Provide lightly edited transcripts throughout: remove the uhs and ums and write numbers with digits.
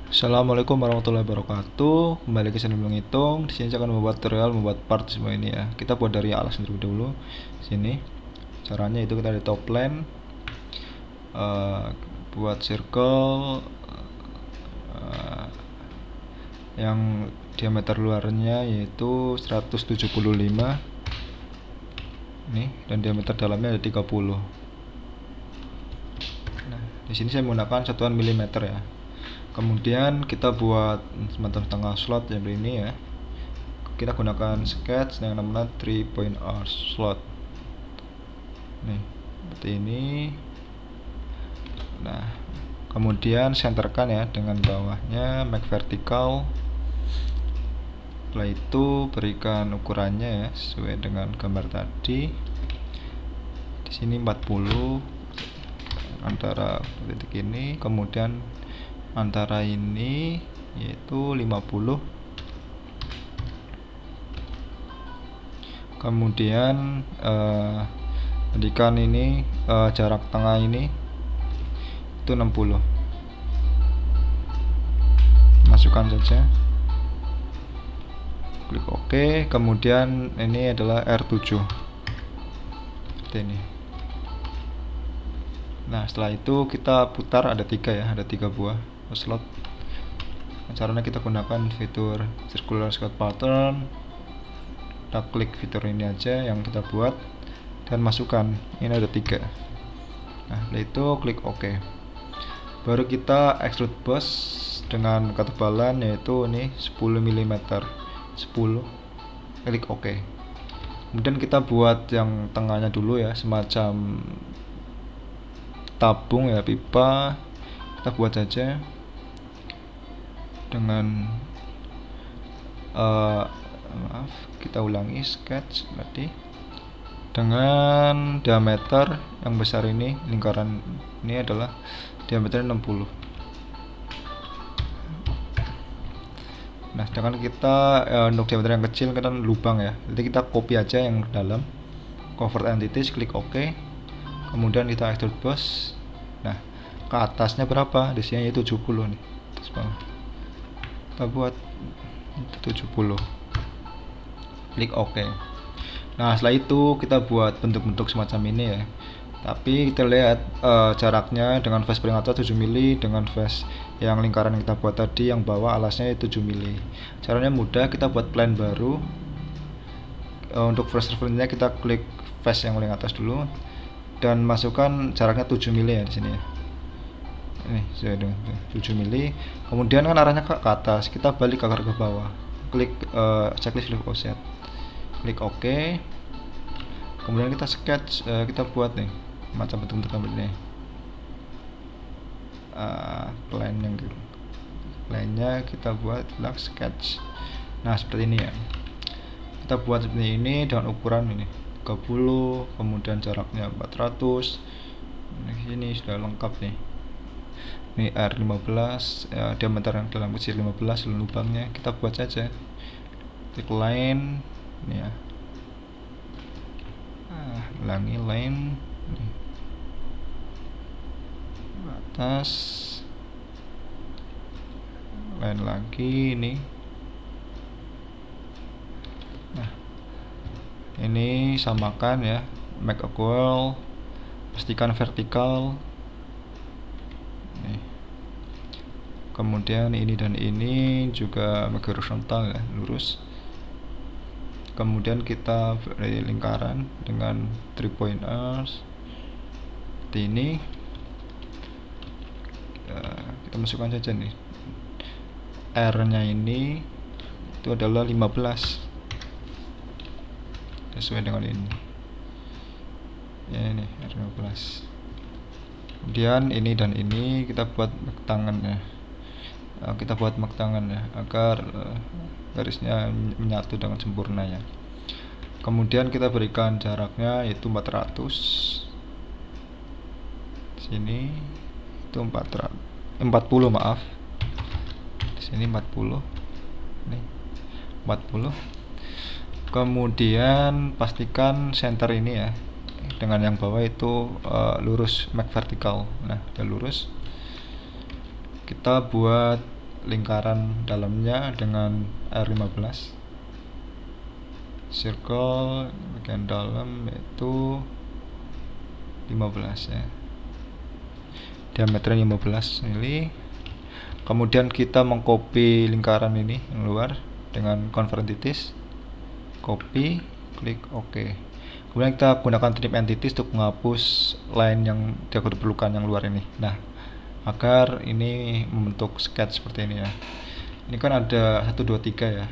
Assalamualaikum warahmatullahi wabarakatuh. Kembali ke channel menghitung. Di sini saya akan membuat tutorial membuat part semua ini ya. Kita buat dari alas terlebih dahulu. Sini. Caranya itu kita di top plane, buat circle yang diameter luarnya yaitu 175. Nih, dan diameter dalamnya ada 30. Nah, di sini saya menggunakan satuan milimeter ya. Kemudian kita buat semacam tengah slot yang ini ya. Kita gunakan sketch yang namanya 3 point arc slot. Nih, seperti ini. Nah, kemudian centerkan ya dengan bawahnya, make vertical. Setelah itu berikan ukurannya ya sesuai dengan gambar tadi. Di sini 40 antara titik ini, kemudian antara ini yaitu 50. Kemudian jadikan ini jarak tengah ini itu 60. Masukkan saja, klik OK. Kemudian ini adalah R7 seperti ini. Nah, setelah itu kita putar, ada 3 ya, ada 3 buah slot. Caranya kita gunakan fitur circular slot pattern. Kita klik fitur ini aja yang kita buat dan masukkan. Ini ada 3. Nah, setelah itu klik OK. Baru kita extrude boss dengan ketebalan yaitu ini 10 mm. 10. Klik OK. Kemudian kita buat yang tengahnya dulu ya, semacam tabung ya, pipa. Kita buat saja dengan maaf, kita ulangi sketch tadi dengan diameter yang besar ini, lingkaran ini adalah diameter 60. Nah, sedangkan kita untuk diameter yang kecil kan lubang ya, jadi kita copy aja yang dalam, convert entities, klik OK. Kemudian kita extrude boss. Nah, ke atasnya berapa? Di sini 70 nih. Atas bawah. Kita buat 70. Klik OK. Nah, setelah itu kita buat bentuk-bentuk semacam ini ya. Tapi kita lihat jaraknya dengan face paling atas 7 mili, dengan face yang lingkaran yang kita buat tadi yang bawah alasnya 7 mili. Caranya mudah, kita buat plane baru. Untuk face reference-nya kita klik face yang paling atas dulu dan masukkan jaraknya 7 mili ya di sini ya. Ini saya dengan 7 mili. Kemudian kan arahnya ke atas, kita balik ke bawah. Klik checklist flip offset. Klik OK. Kemudian kita sketch, kita buat nih macam bentuk-bentuk gambar ini. Plane yang plane-nya kita buat sketch. Nah, seperti ini ya. Kita buat seperti ini dengan ukuran ini 30, kemudian jaraknya 400. Nah, ini sudah lengkap nih. Ini R15 ya, diameter yang dalam kecil 15, lubangnya kita buat saja. Klik line ini ya. Ulangi line nih. Atas line lagi ini. Nah, ini samakan ya, make equal, pastikan vertikal. Nih. Kemudian ini dan ini juga make horizontal ya, lurus. Kemudian kita beri lingkaran dengan 3 point arcs seperti ini. Kita masukkan saja nih, R nya ini itu adalah 15 sesuai dengan ini ya, ini R15. Kemudian ini dan ini kita buat tangan ya, kita buat mak tangan ya, agar garisnya menyatu dengan sempurna ya. Kemudian kita berikan jaraknya yaitu 400. Sini itu 40 maaf. Di sini 40. Nih 40. Kemudian pastikan center ini ya, dengan yang bawah itu lurus, make vertical. Nah, udah lurus. Kita buat lingkaran dalamnya dengan R15, circle bagian dalam yaitu 15 ya, diameternya 15 mili. Kemudian kita mengcopy lingkaran ini yang luar dengan convert entities, copy, klik OK. Kemudian kita gunakan trim entities untuk menghapus line yang tidak diperlukan yang luar ini. Nah, agar ini membentuk sketch seperti ini ya. Ini kan ada 1 2 3 ya.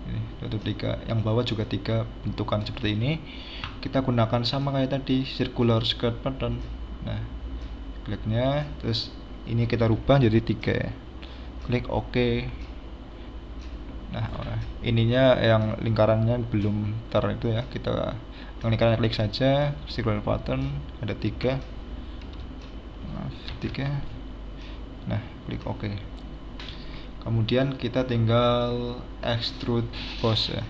Ini 1 2 3, yang bawah juga 3 bentukan seperti ini. Kita gunakan sama kayak tadi circular skirt pattern. Nah, kliknya terus ini kita rubah jadi 3 ya. Klik OK. Nah, ininya yang lingkarannya belum itu ya, kita yang lingkarannya klik saja, circular pattern ada 3. Nah, klik OK. Kemudian kita tinggal extrude boss ya,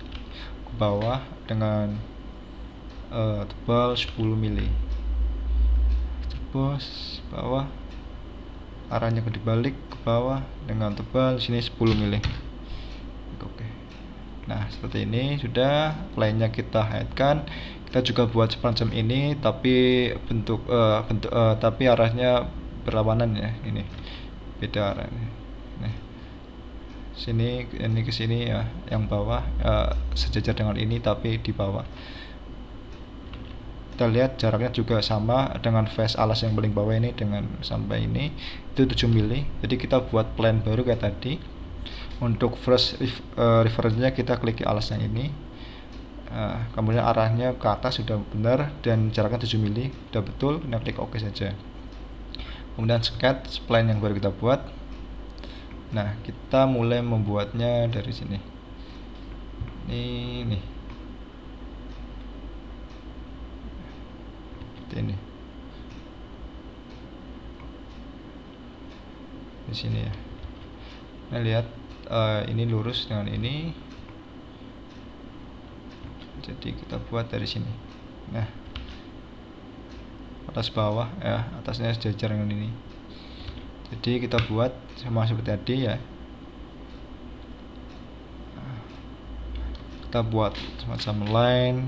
ke bawah dengan tebal 10 mili. Boss bawah, arahnya ke dibalik ke bawah dengan tebal sini 10 mili. Oke. Nah, seperti ini sudah. Lainnya kita hide-kan. Kita juga buat semacam ini tapi tapi arahnya berlawanan ya, ini beda arahnya. Nah, sini ini ke sini ya, yang bawah sejajar dengan ini tapi di bawah. Kita lihat jaraknya juga sama dengan face alas yang paling bawah ini dengan sampai ini itu 7 mili. Jadi kita buat plan baru kayak tadi. Untuk first reference-nya kita klik alas yang ini. Kemudian arahnya ke atas sudah benar dan jaraknya 7 mili sudah betul. Kita klik OK saja. Kemudian sketch plan yang baru kita buat. Nah, kita mulai membuatnya dari sini. Ini di sini ya. Nah, lihat ini lurus dengan ini. Jadi kita buat dari sini. Nah, atas bawah ya, atasnya sejajar dengan ini. Jadi kita buat sama seperti tadi ya. Kita buat semacam line.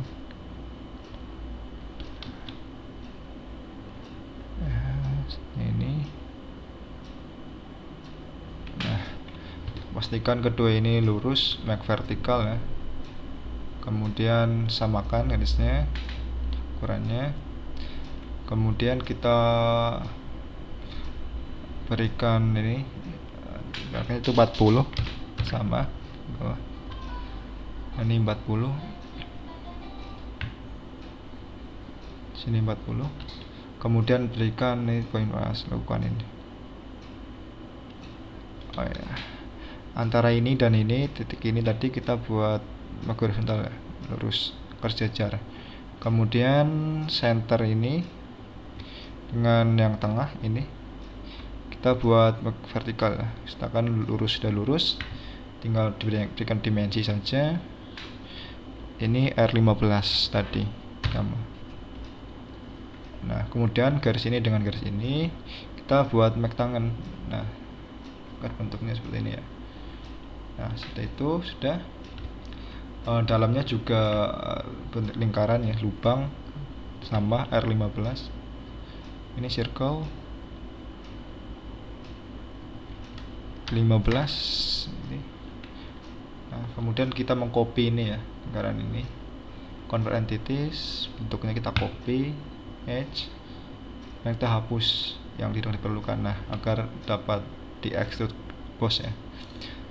Ini. Nah, pastikan kedua ini lurus, make vertikal ya. Kemudian samakan garisnya, ukurannya. Kemudian kita berikan ini, itu 40 sama. Ini 40, sini 40. Kemudian berikan ini poin pas, lakukan ini. Oh ya, antara ini dan ini, titik ini tadi kita buat horizontal ya, lurus bersejajar. Kemudian center ini dengan yang tengah ini kita buat vertikal ya. Misalkan lurus sudah lurus, tinggal diberikan dimensi saja. Ini R15 tadi sama. Nah, kemudian garis ini dengan garis ini kita buat make tangan. Nah, bentuknya seperti ini ya. Nah, setelah itu sudah. Dalamnya juga bentuk lingkaran ya, lubang sama R15. Ini circle 15 ini. Nah, kemudian kita mengcopy ini ya, lingkaran ini, convert entities, bentuknya kita copy, edge, dan kita hapus yang tidak diperlukan. Nah, agar dapat di extrude boss ya.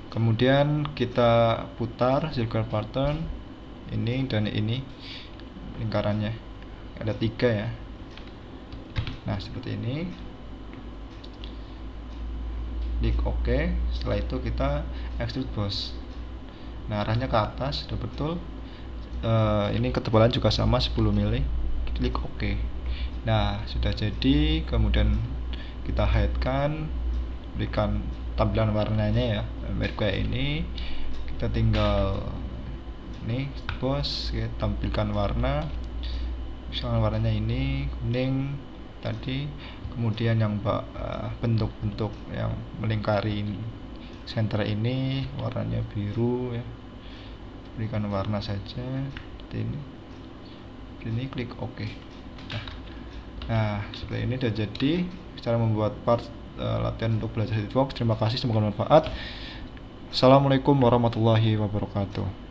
Kemudian kita putar circular pattern ini dan ini lingkarannya ada 3 ya. Nah, seperti ini. Klik OK. Setelah itu kita extrude boss. Nah, arahnya ke atas sudah betul. Ini ketebalan juga sama 10 mili. Klik OK. Nah, sudah jadi. Kemudian kita hide-kan, berikan tampilan warnanya ya, mirip kayak ini. Kita tinggal nih boss, kita tampilkan warna. Misalkan warnanya ini kuning tadi. Kemudian yang bentuk-bentuk yang melingkari ini Center ini warnanya biru ya, berikan warna saja seperti ini. Ini klik OK. Nah, seperti ini sudah jadi cara membuat part latihan untuk belajar Hitbox. Terima kasih, semoga bermanfaat. Assalamualaikum warahmatullahi wabarakatuh.